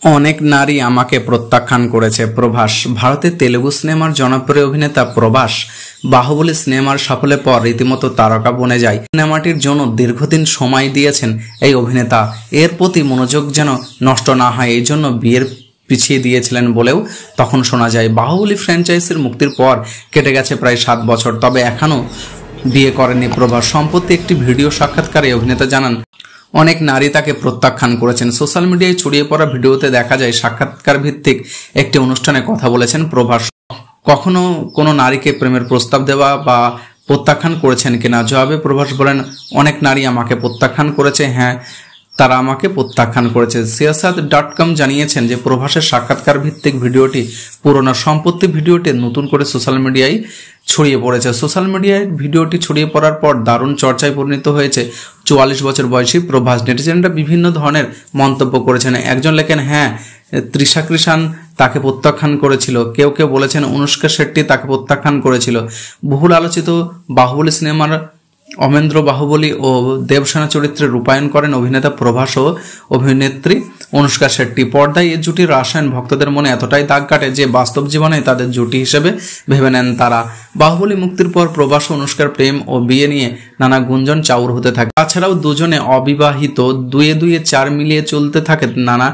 অনেক নারী আমাকে প্রত্যাখ্যান করেছে। প্রভাস। ভারতের তেলুগু সিনেমার জনপ্রিয় অভিনেতা প্রভাস বাহুবলী সিনেমার সাফল্যের পর রীতিমতো তারকা বনে যায়। সিনেমাটির জন্য দীর্ঘদিন সময় দিয়েছেন এই অভিনেতা। এর প্রতি মনোযোগ যেন নষ্ট না হয় এই জন্য বিয়ের পিছিয়ে দিয়েছিলেন বলেও তখন শোনা যায়। বাহুবলী ফ্র্যাঞ্চাইজির মুক্তির পর কেটে গেছে প্রায় 7 বছর, তবে এখনও বিয়ে করেননি প্রভাস। সম্প্রতি একটি ভিডিও সাক্ষাৎকারে অভিনেতা জানান অনেক নারী তাকে প্রত্যাখ্যান করেছেন। সোশ্যাল মিডিয়ায় ছড়িয়ে পড়া ভিডিওতে দেখা যায় সাক্ষাৎকার ভিত্তিক একটি অনুষ্ঠানে কথা বলেছেন প্রভাস। কখনো কোনো নারীকে প্রেমের প্রস্তাব দেওয়া বা প্রত্যাখ্যান করেছেন কিনা? জবাবে প্রভাস বলেন, অনেক নারী আমাকে প্রত্যাখ্যান করেছে। হ্যাঁ, তারা আমাকে প্রত্যাখ্যান করেছে। সিয়াসাত.com জানিয়েছেন যে প্রভাসের সাক্ষাৎকার ভিত্তিক ভিডিওটি পুরনো। সম্প্রতি ভিডিওটি নতুন করে সোশ্যাল মিডিয়ায় ছড়িয়ে পড়েছে। সোশ্যাল মিডিয়ায় ভিডিওটি ছড়িয়ে পড়ার পর দারুণ চর্চায় পরিণত হয়েছে 44 বছর বয়সী প্রভাস। নেটিজেনরা বিভিন্ন ধরনের মন্তব্য করেছেন। একজন লেখেন, হ্যাঁ, তৃষা কৃষাণ তাকে প্রত্যাখ্যান করেছিল। কেউ কেউ বলেছেন অনুষ্কা শেট্টি তাকে প্রত্যাখ্যান করেছিল। বহুল আলোচিত বাহুবলী সিনেমার অমেন্দ্র বাহুবলী ও দেবসেনা চরিত্রে রূপায়ণ করেন অভিনেতা প্রভাস ও অভিনেত্রী অনুষ্কা শেট্টি। পর্দায় এই জুটির রাসায়ন ভক্তদের মনে এতটাই দাগ কাটে যে বাস্তব জীবনে তাদের জুটি হিসেবে ভেবে নেন তারা। বাহুবলী মুক্তির পর প্রভাস ও অনুষ্কার প্রেম ও বিয়ে নিয়ে নানা গুঞ্জন চাউর হতে থাকে। তাছাড়াও দুজনে অবিবাহিত, দুয়ে 4 মিলিয়ে চলতে থাকে নানা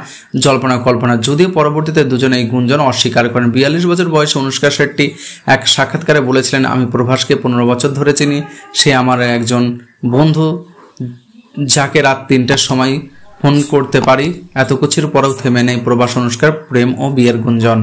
জল্পনা কল্পনা। যদিও পরবর্তীতে দুজনে এই গুঞ্জন অস্বীকার করেন। 42 বছর বয়সে অনুষ্কা শেট্টি এক সাক্ষাৎকারে বলেছিলেন, আমি প্রভাসকে 15 বছর ধরে চিনি। সে আমার একজন বন্ধু যাকে রাত 3টার সময় ফোন করতে পারি। এত কিছুর পরেও থেমে নেই প্রভাস অনুষ্কার প্রেম ও বিয়ের গুঞ্জন।